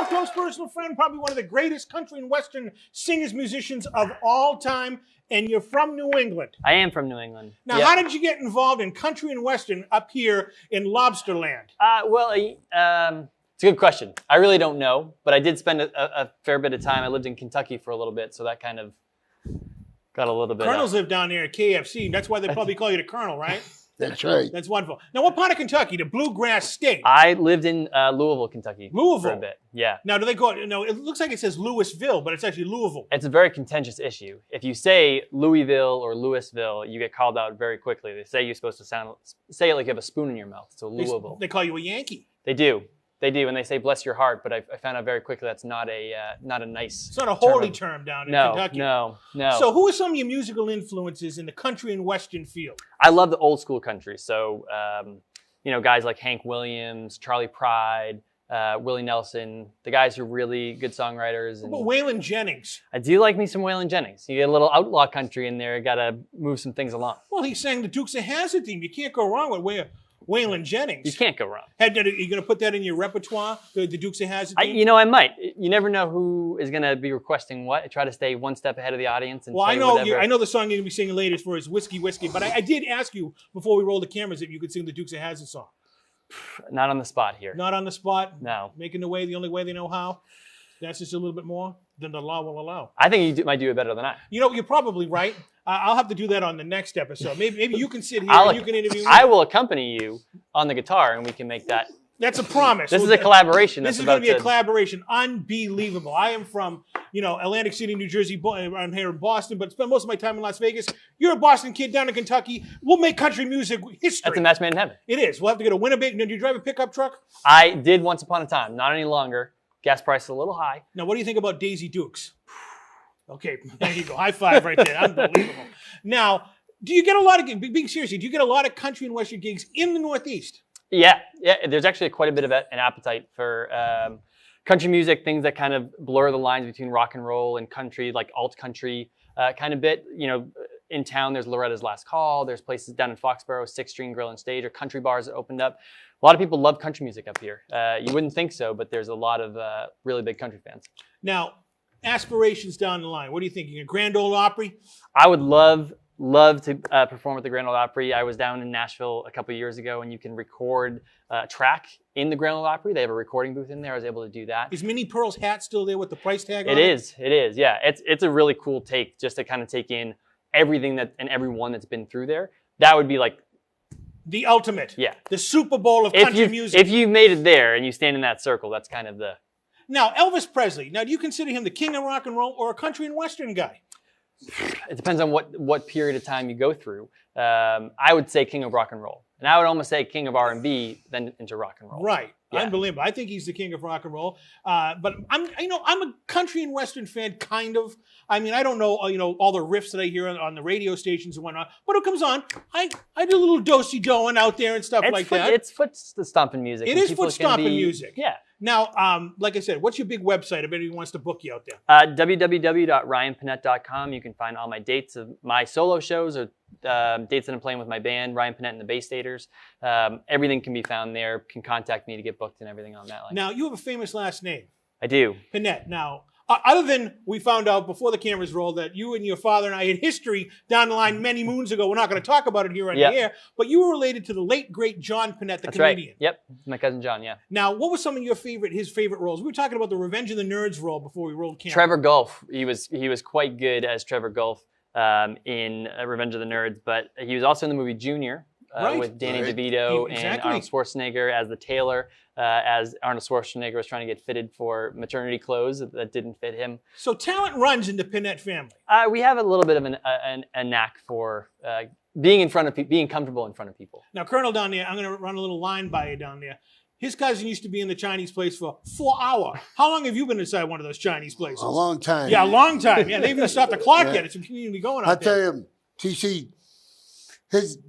longtime close personal friend, probably one of the greatest country and western singers, musicians of all time, and you're from New England. I am from New England. Now, how did you get involved in country and western up here in Lobsterland? It's a good question. I really don't know, but I did spend a fair bit of time. I lived in Kentucky for a little bit, so that kind of got a little bit. Colonels live down there at KFC. That's why they probably call you the Colonel, right? That's right. That's wonderful. Now, what part of Kentucky? The Bluegrass State. I lived in Louisville, Kentucky. Louisville. For a bit, yeah. Now, do they call it? No, it looks like it says Louisville, but it's actually Louisville. It's a very contentious issue. If you say Louisville or Louisville, you get called out very quickly. They say you're supposed to say it like you have a spoon in your mouth. So Louisville. They call you a Yankee. They do. They do, and they say "bless your heart," but I found out very quickly that's not a nice. It's not a holy term down in Kentucky. No. So, who are some of your musical influences in the country and western field? I love the old school country. So, guys like Hank Williams, Charlie Pride, Willie Nelson, the guys who are really good songwriters. What about Waylon Jennings? I do like me some Waylon Jennings. You get a little outlaw country in there. Got to move some things along. Well, he sang the Dukes of Hazzard theme. You can't go wrong with Waylon Jennings. You can't go wrong. Are you going to put that in your repertoire, the Dukes of Hazzard theme? I might. You never know who is going to be requesting what. I try to stay one step ahead of the audience. And I know the song you're going to be singing later is for his Whiskey, but I did ask you before we rolled the cameras if you could sing the Dukes of Hazzard song. Not on the spot here. Not on the spot? No. Making the way the only way they know how? That's just a little bit more than the law will allow. I think you might do it better than I. You're probably right. I'll have to do that on the next episode. Maybe you can sit here and you can interview me. I will accompany you on the guitar, and we can make that. That's a promise. This is a collaboration. This is going to be a collaboration. Unbelievable. I am from, Atlantic City, New Jersey. I'm here in Boston, but spend most of my time in Las Vegas. You're a Boston kid down in Kentucky. We'll make country music history. That's a match made in heaven. It is. We'll have to go to Winnipeg. Do you drive a pickup truck? I did once upon a time. Not any longer. Gas price is a little high. Now, what do you think about Daisy Dukes? Okay, there you go. High five right there. Unbelievable. Now, do you get a lot of, being serious, do you get a lot of country and western gigs in the Northeast? Yeah. There's actually quite a bit of an appetite for country music, things that kind of blur the lines between rock and roll and country, like alt country kind of bit. In town, there's Loretta's Last Call. There's places down in Foxborough, Six String Grill and Stage, or country bars that opened up. A lot of people love country music up here. You wouldn't think so, but there's a lot of really big country fans. Now, aspirations down the line. What are you thinking? A Grand Ole Opry? I would love to perform at the Grand Ole Opry. I was down in Nashville a couple of years ago, and you can record a track in the Grand Ole Opry. They have a recording booth in there. I was able to do that. Is Minnie Pearl's hat still there with the price tag on it? It is. Yeah, it's a really cool take just to kind of take in everything and everyone that's been through there. That would be like the ultimate. Yeah. The Super Bowl of country music. If you've made it there and you stand in that circle, that's kind of the... Now, Elvis Presley. Now, do you consider him the king of rock and roll or a country and western guy? It depends on what period of time you go through. I would say king of rock and roll. And I would almost say king of R&B, then into rock and roll. Right. Yeah. Unbelievable. I think he's the king of rock and roll. But I'm a country and western fan, kind of. I mean, I don't know, all the riffs that I hear on the radio stations and whatnot. But it comes on. I do a little do-si-doing out there and stuff like that. It's foot stomping music. It is foot stomping music. Yeah. Now, like I said, what's your big website if anybody wants to book you out there? www.ryanpinette.com. You can find all my dates of my solo shows or dates that I'm playing with my band, Ryan Pinette and the Bay Staters. Everything can be found there. Can contact me to get booked and everything on that line. Now, you have a famous last name. I do. Pinette. Now, other than we found out before the cameras rolled that you and your father and I had history down the line many moons ago. We're not going to talk about it here on the air, but you were related to the late, great John Pinette, the comedian. Right. Yep, my cousin John, yeah. Now, what was some of his favorite roles? We were talking about the Revenge of the Nerds role before we rolled camera. Trevor Gulf. He was quite good as Trevor Gulf in Revenge of the Nerds, but he was also in the movie Junior. With Danny DeVito and Arnold Schwarzenegger as the tailor, as Arnold Schwarzenegger was trying to get fitted for maternity clothes that didn't fit him. So talent runs in the Pinette family. We have a little bit of a knack for being comfortable in front of people. Now, Colonel down there, I'm going to run a little line by you down there. His cousin used to be in the Chinese place for 4 hours. How long have you been inside one of those Chinese places? A long time. Yeah, a long time. Yeah, they haven't even stopped the clock yet. It's continually going on. I tell you, TC, his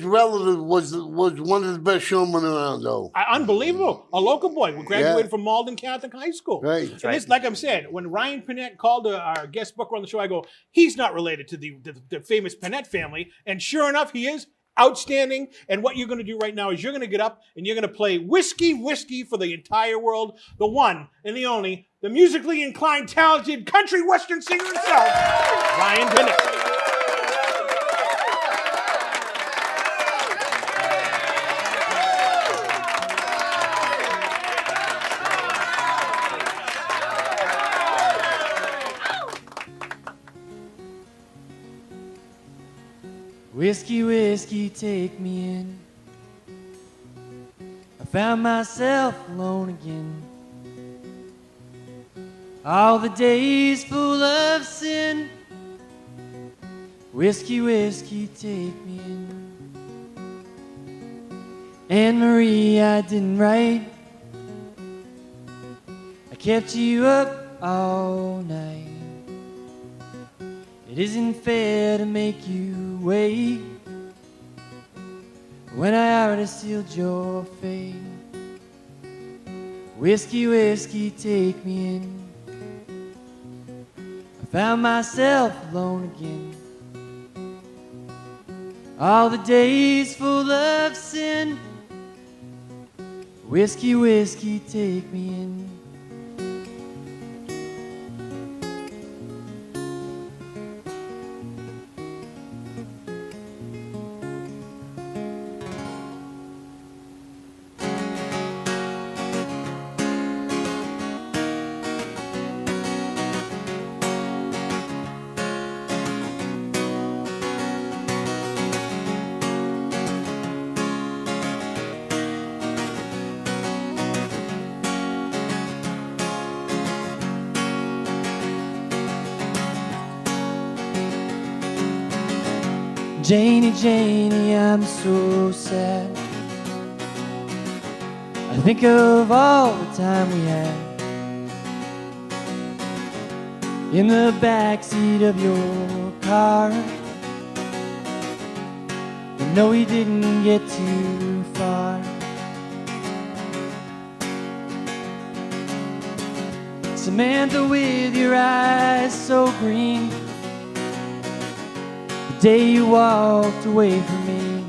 relative was one of the best showmen around, though. Unbelievable. A local boy. We graduated from Malden Catholic High School. Right. And this, like I said, when Ryan Pinette called our guest booker on the show, I go, he's not related to the famous Pinette family. And sure enough, he is. outstanding. And what you're going to do right now is you're going to get up and you're going to play Whiskey, Whiskey for the entire world. The one and the only, the musically inclined, talented country western singer himself, Ryan Pinette. Whiskey, whiskey, take me in. I found myself alone again. All the days full of sin. Whiskey, whiskey, take me in. Anne Marie, I didn't write. I kept you up all night. It isn't fair to make you wait when I already sealed your fate. Whiskey, whiskey, take me in. I found myself alone again. All the days full of sin. Whiskey, whiskey, take me in. Janie, Janie, I'm so sad. I think of all the time we had in the backseat of your car. But no, we didn't get too far. Samantha, with your eyes so green, the day you walked away from me,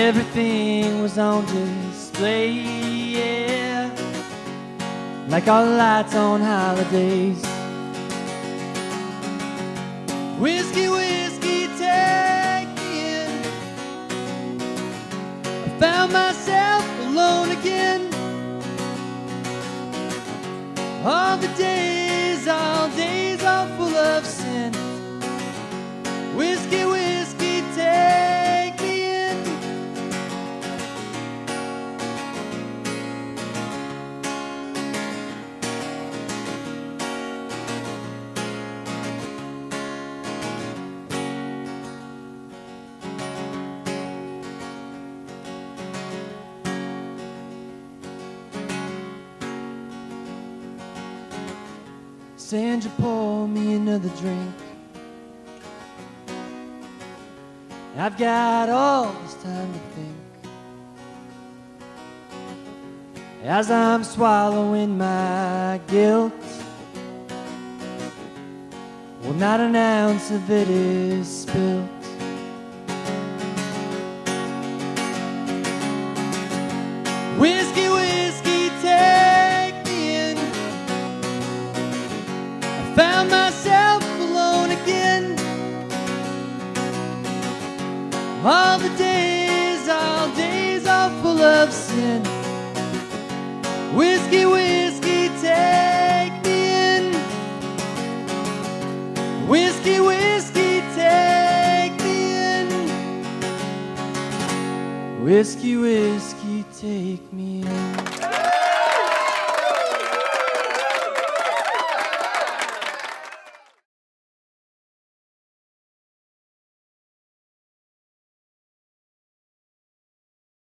everything was on display, yeah, like all the lights on holidays. Whiskey, whiskey, take me in. I found myself alone again. All days, all full of sin. Whiskey, whiskey, take me in. Sandra, pour me another drink. I've got all this time to think as I'm swallowing my guilt. Well, not an ounce of it is spilt. Whiskey, whiskey, take me in. I found myself alone again. All days, all full of sin. Whiskey, whiskey, take me in. Whiskey, whiskey, take me in. Whiskey, whiskey, take me in.